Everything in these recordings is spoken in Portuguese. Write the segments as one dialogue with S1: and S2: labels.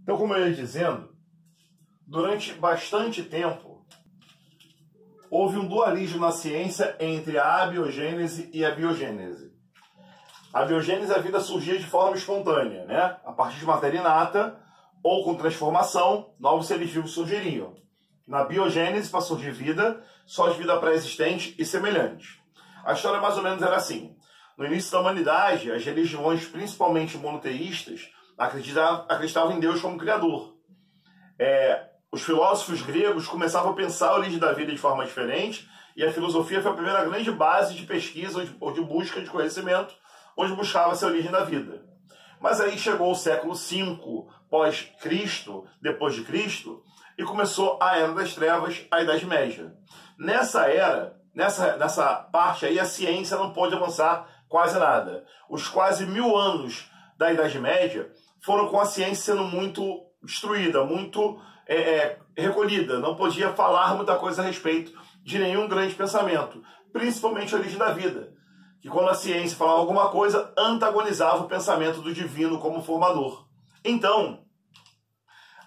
S1: Então, como eu ia dizendo, durante bastante tempo, houve um dualismo na ciência entre a abiogênese e a biogênese. A biogênese, a vida surgia de forma espontânea, né? A partir de matéria inata ou com transformação, novos seres vivos surgiriam. Na biogênese, para surgir vida, só de vida pré-existente e semelhante. A história mais ou menos era assim. No início da humanidade, as religiões, principalmente monoteístas, acreditavam em Deus como Criador. Os filósofos gregos começavam a pensar a origem da vida de forma diferente, e a filosofia foi a primeira grande base de pesquisa ou de busca de conhecimento, onde buscava-se a origem da vida. Mas aí chegou o século V pós-Cristo, depois de Cristo, e começou a Era das Trevas, a Idade Média. Nessa era, nessa parte aí, a ciência não pôde avançar quase nada. Os quase 1000 anos da Idade Média foram com a ciência sendo muito destruída, muito recolhida. Não podia falar muita coisa a respeito de nenhum grande pensamento, principalmente a origem da vida, que quando a ciência falava alguma coisa, antagonizava o pensamento do divino como formador. Então,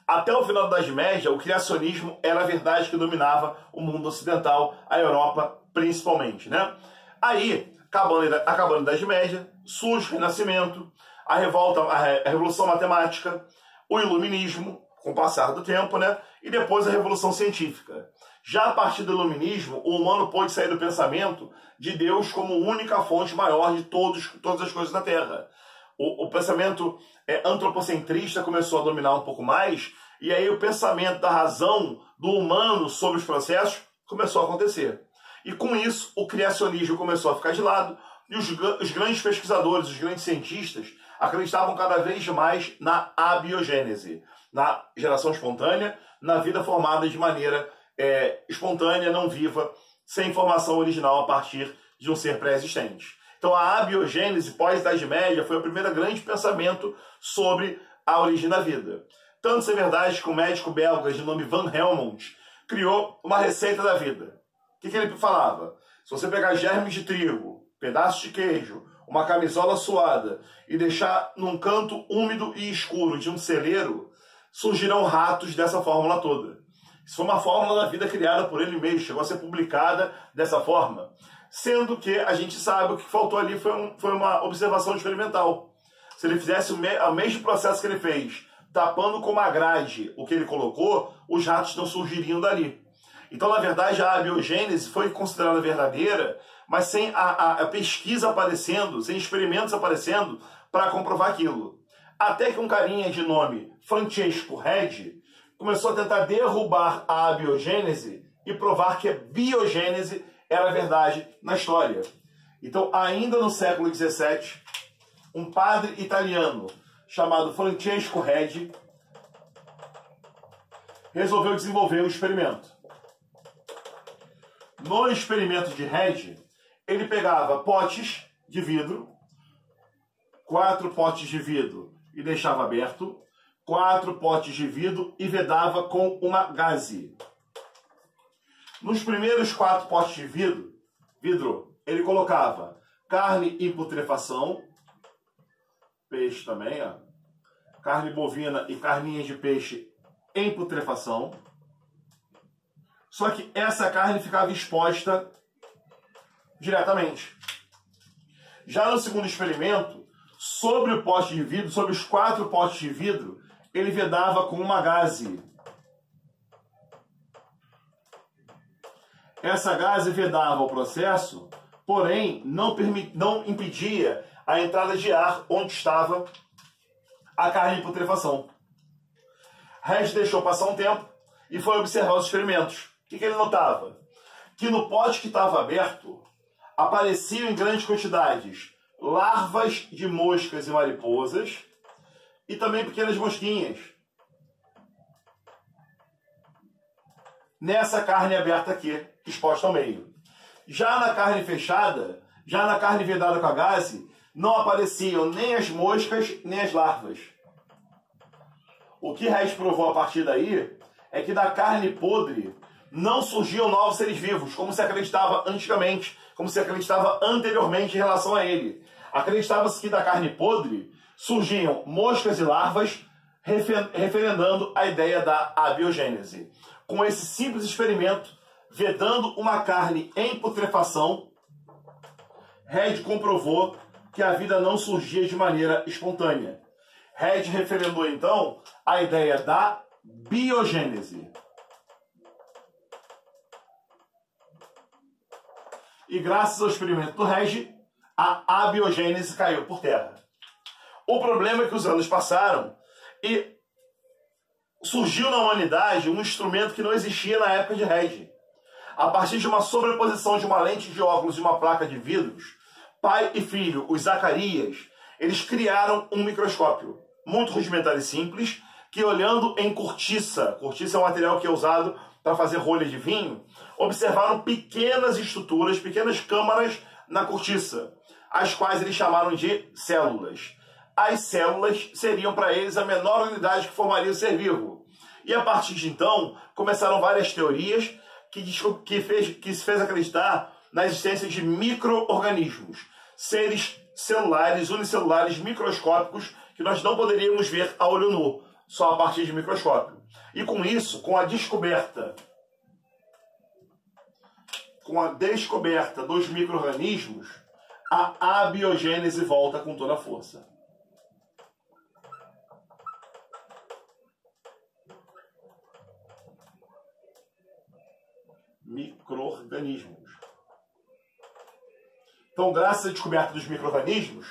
S1: até o final da Idade Média, o criacionismo era a verdade que dominava o mundo ocidental, a Europa principalmente, né? Aí, acabando a Idade Média, surge o Renascimento, a Revolução Matemática, o Iluminismo, com o passar do tempo, né? E depois a Revolução Científica. Já a partir do Iluminismo, o humano pôde sair do pensamento de Deus como única fonte maior de todas as coisas da Terra. O pensamento antropocentrista começou a dominar um pouco mais, e aí o pensamento da razão do humano sobre os processos começou a acontecer. E com isso, o criacionismo começou a ficar de lado, e os grandes pesquisadores, os grandes cientistas, acreditavam cada vez mais na abiogênese, na geração espontânea, na vida formada de maneira espontânea, não viva, sem formação original a partir de um ser pré-existente. Então a abiogênese pós-Idade Média foi o primeiro grande pensamento sobre a origem da vida. Tanto isso é verdade que um médico belga de nome Van Helmont criou uma receita da vida. O que ele falava? Se você pegar germes de trigo, pedaços de queijo, uma camisola suada e deixar num canto úmido e escuro de um celeiro, surgirão ratos dessa fórmula toda. Isso foi uma fórmula da vida criada por ele mesmo, chegou a ser publicada dessa forma. Sendo que a gente sabe o que faltou ali foi uma observação experimental. Se ele fizesse o mesmo processo que ele fez, tapando com uma grade o que ele colocou, os ratos não surgiriam dali. Então, na verdade, a abiogênese foi considerada verdadeira, mas sem a pesquisa aparecendo, sem experimentos aparecendo para comprovar aquilo. Até que um carinha de nome Francesco Redi começou a tentar derrubar a abiogênese e provar que a biogênese era verdade na história. Então, ainda no século XVII, um padre italiano chamado Francesco Redi resolveu desenvolver um experimento. No experimento de Redi, ele pegava potes de vidro, 4 potes de vidro e deixava aberto, 4 potes de vidro e vedava com uma gaze. Nos primeiros 4 potes de vidro, ele colocava carne em putrefação, peixe também, ó, carne bovina e carninhas de peixe em putrefação. Só que essa carne ficava exposta diretamente. Já no segundo experimento, sobre o pote de vidro, sobre os 4 potes de vidro, ele vedava com uma gaze. Essa gaze vedava o processo, porém não impedia a entrada de ar onde estava a carne em putrefação. Redi deixou passar um tempo e foi observar os experimentos. O que ele notava? Que no pote que estava aberto apareciam em grandes quantidades larvas de moscas e mariposas e também pequenas mosquinhas. Nessa carne aberta aqui, exposta ao meio. Já na carne fechada, já na carne vedada com a gaze, não apareciam nem as moscas, nem as larvas. O que Redi provou a partir daí é que da carne podre não surgiam novos seres vivos, como se acreditava antigamente, como se acreditava anteriormente em relação a ele. Acreditava-se que da carne podre surgiam moscas e larvas referendando a ideia da abiogênese. Com esse simples experimento, vedando uma carne em putrefação, Reid comprovou que a vida não surgia de maneira espontânea. Reid referendou, então, a ideia da biogênese. E graças ao experimento do Reid, a abiogênese caiu por terra. O problema é que os anos passaram e surgiu na humanidade um instrumento que não existia na época de Reid. A partir de uma sobreposição de uma lente de óculos e uma placa de vidros, pai e filho, os Zacarias, eles criaram um microscópio muito rudimentar e simples, que olhando em cortiça é um material que é usado para fazer rolha de vinho, observaram pequenas estruturas, pequenas câmaras na cortiça, as quais eles chamaram de células. As células seriam para eles a menor unidade que formaria o ser vivo. E a partir de então, começaram várias teorias que se fez acreditar na existência de micro-organismos, seres celulares, unicelulares, microscópicos, que nós não poderíamos ver a olho nu, só a partir de microscópio. E com isso, com a descoberta dos micro-organismos, a abiogênese volta com toda a força. Micro-organismos. Então, graças à descoberta dos micro-organismos,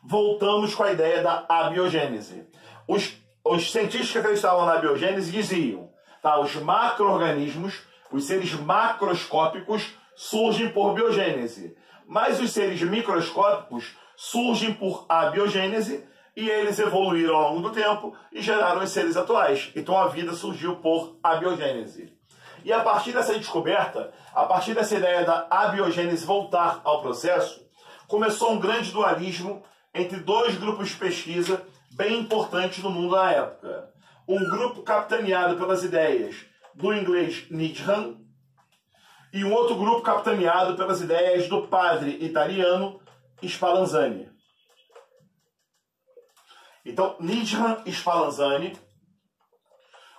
S1: voltamos com a ideia da abiogênese. Os cientistas que acreditavam na abiogênese diziam, tá, os macro-organismos, os seres macroscópicos, surgem por biogênese, mas os seres microscópicos surgem por abiogênese e eles evoluíram ao longo do tempo e geraram os seres atuais. Então a vida surgiu por abiogênese. E a partir dessa descoberta, a partir dessa ideia da abiogênese voltar ao processo, começou um grande dualismo entre dois grupos de pesquisa bem importantes no mundo na época. Um grupo capitaneado pelas ideias do inglês Needham e um outro grupo capitaneado pelas ideias do padre italiano Spallanzani. Então, Needham e Spallanzani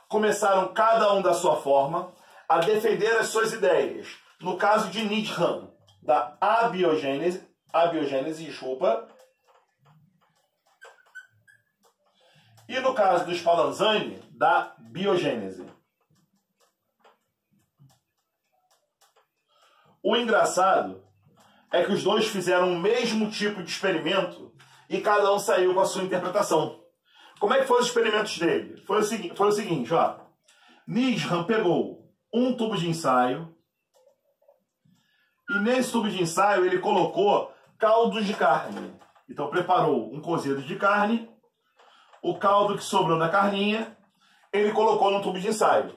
S1: começaram, cada um da sua forma, a defender as suas ideias. No caso de Needham, da abiogênese, e no caso do Spallanzani, da biogênese. O engraçado é que os dois fizeram o mesmo tipo de experimento e cada um saiu com a sua interpretação. Como é que foram os experimentos dele? Foi o seguinte, ó. Needham pegou um tubo de ensaio e nesse tubo de ensaio ele colocou caldos de carne. Então preparou um cozido de carne, o caldo que sobrou da carninha, ele colocou no tubo de ensaio.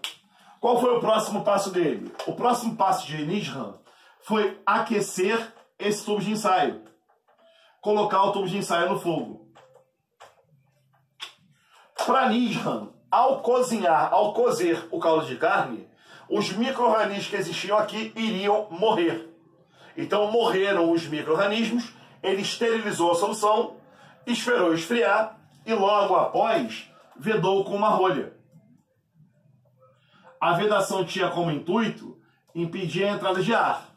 S1: Qual foi o próximo passo dele? O próximo passo de Needham foi aquecer esse tubo de ensaio. Colocar o tubo de ensaio no fogo. Para Needham, ao cozer o caldo de carne, os micro-organismos que existiam aqui iriam morrer. Então morreram os micro-organismos, ele esterilizou a solução, esperou esfriar e logo após vedou com uma rolha. A vedação tinha como intuito impedir a entrada de ar,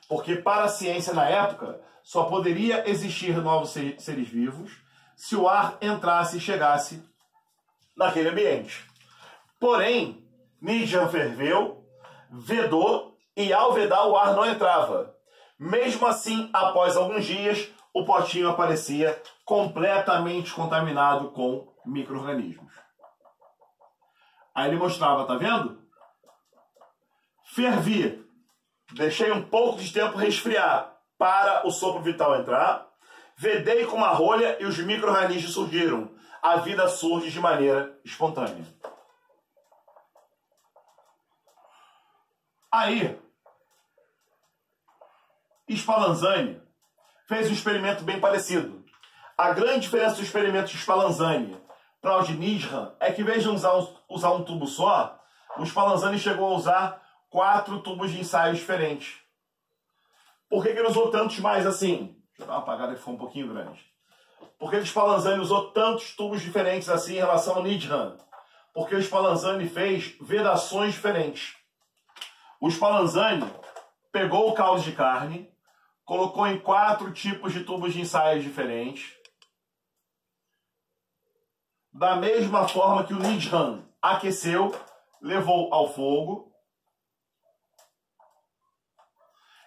S1: porque para a ciência na época só poderia existir novos seres vivos se o ar entrasse e chegasse naquele ambiente. Porém, Needham ferveu, vedou e ao vedar o ar não entrava. Mesmo assim, após alguns dias, o potinho aparecia completamente contaminado com micro-organismos. Aí ele mostrava, tá vendo? Fervi, deixei um pouco de tempo resfriar para o sopro vital entrar, vedei com uma rolha e os micro-organismos surgiram. A vida surge de maneira espontânea. Aí, Spallanzani fez um experimento bem parecido. A grande diferença do experimento de Spallanzani para o de Needham é que, em vez de usar um tubo só, o Spallanzani chegou a usar 4 tubos de ensaio diferentes. Por que ele usou tantos mais assim? Deixa eu dar uma apagada que foi um pouquinho grande. Por que o Spallanzani usou tantos tubos diferentes assim em relação ao Needham? Porque o Spallanzani fez vedações diferentes. O Spallanzani pegou o caldo de carne, colocou em 4 tipos de tubos de ensaio diferentes, da mesma forma que o Needham aqueceu, levou ao fogo.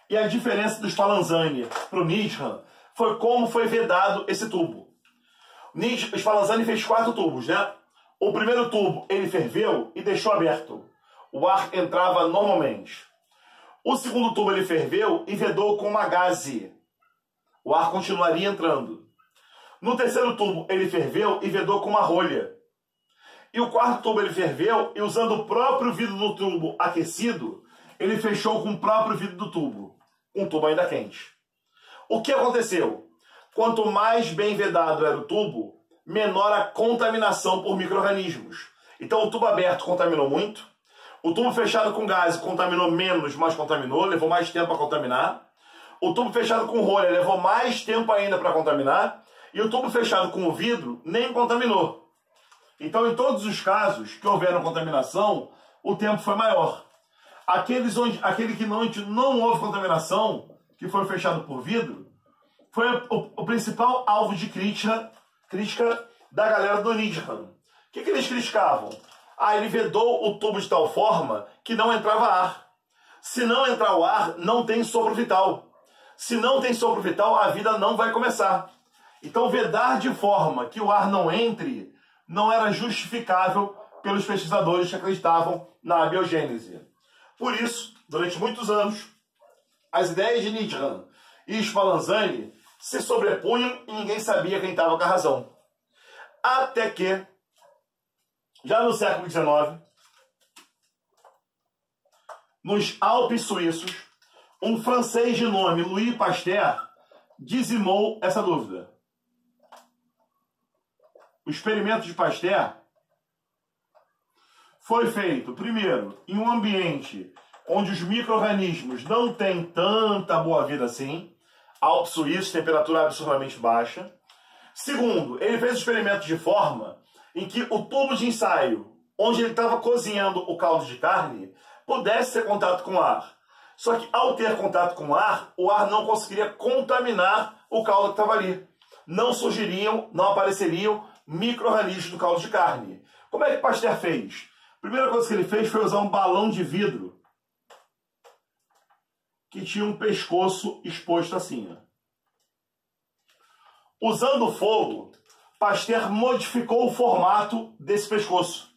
S1: E a diferença do Spallanzani para o Needham foi como foi vedado esse tubo. O Spallanzani fez 4 tubos, né? O primeiro tubo ele ferveu e deixou aberto. O ar entrava normalmente. O segundo tubo ele ferveu e vedou com uma gaze. O ar continuaria entrando. No terceiro tubo ele ferveu e vedou com uma rolha. E o quarto tubo ele ferveu e usando o próprio vidro do tubo aquecido, ele fechou com o próprio vidro do tubo. Um tubo ainda quente. O que aconteceu? Quanto mais bem vedado era o tubo, menor a contaminação por micro-organismos. Então o tubo aberto contaminou muito, o tubo fechado com gás contaminou menos, mas contaminou, levou mais tempo para contaminar. O tubo fechado com rolha levou mais tempo ainda para contaminar, e o tubo fechado com o vidro nem contaminou. Então em todos os casos que houveram contaminação, o tempo foi maior. Aquele que não houve contaminação, que foi fechado por vidro, foi o principal alvo de crítica da galera do Needham. O que eles criticavam? Ele vedou o tubo de tal forma que não entrava ar. Se não entrar o ar, não tem sopro vital. Se não tem sopro vital, a vida não vai começar. Então, vedar de forma que o ar não entre não era justificável pelos pesquisadores que acreditavam na abiogênese. Por isso, durante muitos anos, as ideias de Needham e Spallanzani se sobrepunham e ninguém sabia quem estava com a razão. Até que, já no século XIX, nos Alpes suíços, um francês de nome Louis Pasteur dizimou essa dúvida. O experimento de Pasteur foi feito, primeiro, em um ambiente onde os micro-organismos não têm tanta boa vida assim, Alpes suíços, temperatura absurdamente baixa. Segundo, ele fez o experimento de forma em que o tubo de ensaio, onde ele estava cozinhando o caldo de carne, pudesse ter contato com o ar. Só que ao ter contato com o ar não conseguiria contaminar o caldo que estava ali. Não surgiriam, não apareceriam micro-organismos do caldo de carne. Como é que Pasteur fez? A primeira coisa que ele fez foi usar um balão de vidro que tinha um pescoço exposto assim. Usando o fogo, Pasteur modificou o formato desse pescoço.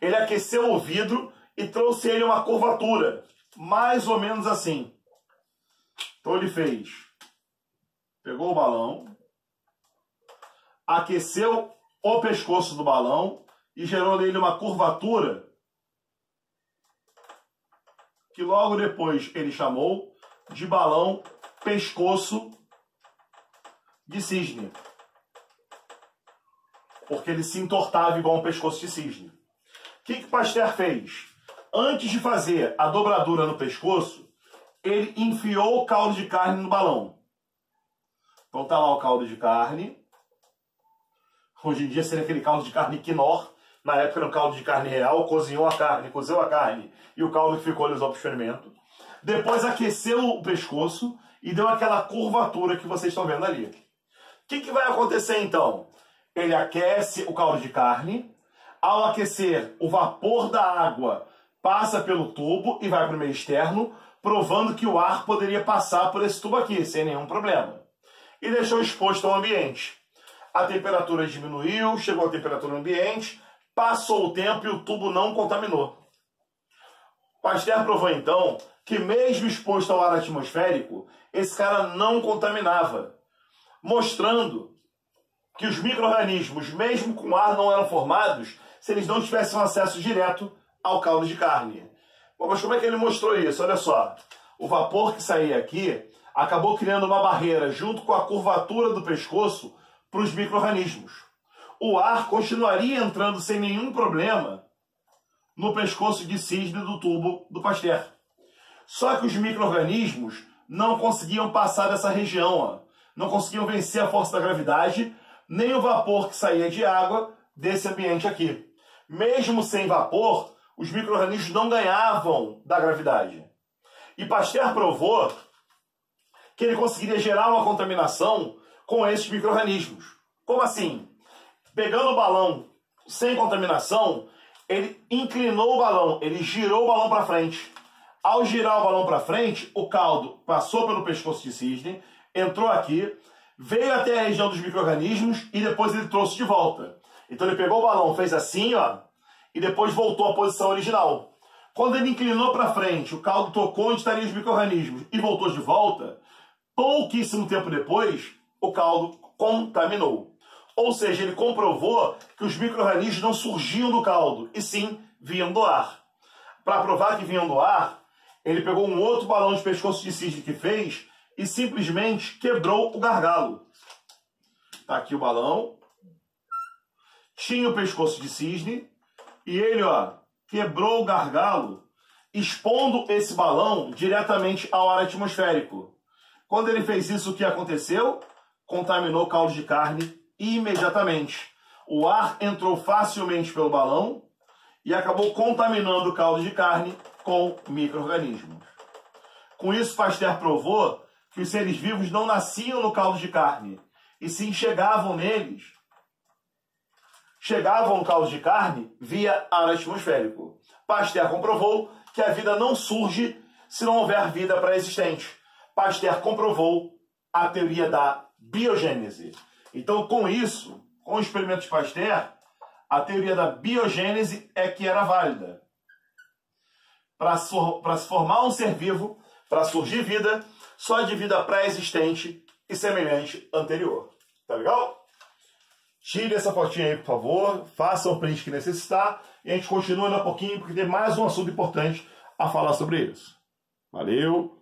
S1: Ele aqueceu o vidro e trouxe ele uma curvatura, mais ou menos assim. Então ele pegou o balão, aqueceu o pescoço do balão e gerou nele uma curvatura que logo depois ele chamou de balão pescoço de cisne. Porque ele se entortava igual um pescoço de cisne. O que Pasteur fez? Antes de fazer a dobradura no pescoço, ele enfiou o caldo de carne no balão. Então tá lá o caldo de carne. Hoje em dia seria aquele caldo de carne Knorr. Na época era um caldo de carne real, cozinhou a carne, cozeu a carne e o caldo que ficou ele usou para o experimento. Depois aqueceu o pescoço e deu aquela curvatura que vocês estão vendo ali. O que vai acontecer então? Ele aquece o caldo de carne. Ao aquecer, o vapor da água passa pelo tubo e vai para o meio externo, provando que o ar poderia passar por esse tubo aqui, sem nenhum problema. E deixou exposto ao ambiente. A temperatura diminuiu, chegou à temperatura ambiente, passou o tempo e o tubo não contaminou. Pasteur provou então que mesmo exposto ao ar atmosférico, esse cara não contaminava, mostrando que os micro-organismos, mesmo com ar, não eram formados se eles não tivessem um acesso direto ao caldo de carne. Bom, mas como é que ele mostrou isso? Olha só, o vapor que saía aqui acabou criando uma barreira junto com a curvatura do pescoço para os micro-organismos. O ar continuaria entrando sem nenhum problema no pescoço de cisne do tubo do Pasteur. Só que os micro-organismos não conseguiam passar dessa região, não conseguiam vencer a força da gravidade nem o vapor que saía de água desse ambiente aqui. Mesmo sem vapor, os micro-organismos não ganhavam da gravidade. E Pasteur provou que ele conseguiria gerar uma contaminação com esses micro-organismos. Como assim? Pegando o balão sem contaminação, ele inclinou o balão, ele girou o balão para frente. Ao girar o balão para frente, o caldo passou pelo pescoço de cisne, entrou aqui, veio até a região dos micro-organismos e depois ele trouxe de volta. Então ele pegou o balão, fez assim, ó, e depois voltou à posição original. Quando ele inclinou para frente, o caldo tocou onde estariam os micro-organismos e voltou de volta, pouquíssimo tempo depois, o caldo contaminou. Ou seja, ele comprovou que os micro-organismos não surgiam do caldo, e sim vinham do ar. Para provar que vinham do ar, ele pegou um outro balão de pescoço de cisne que fez e simplesmente quebrou o gargalo. Tá aqui o balão. Tinha o pescoço de cisne e ele, ó, quebrou o gargalo, expondo esse balão diretamente ao ar atmosférico. Quando ele fez isso, o que aconteceu? Contaminou o caldo de carne imediatamente. O ar entrou facilmente pelo balão e acabou contaminando o caldo de carne com micro-organismos. Com isso, Pasteur provou que os seres vivos não nasciam no caldo de carne, e sim chegavam neles. Chegavam no caldo de carne via ar atmosférico. Pasteur comprovou que a vida não surge se não houver vida pré-existente. Pasteur comprovou a teoria da biogênese. Então, com isso, com o experimento de Pasteur, a teoria da biogênese é que era válida. Para se formar um ser vivo, para surgir vida, só de vida pré-existente e semelhante anterior. Tá legal? Tire essa fotinha aí, por favor. Faça o print que necessitar. E a gente continua ainda um pouquinho, porque tem mais um assunto importante a falar sobre isso. Valeu!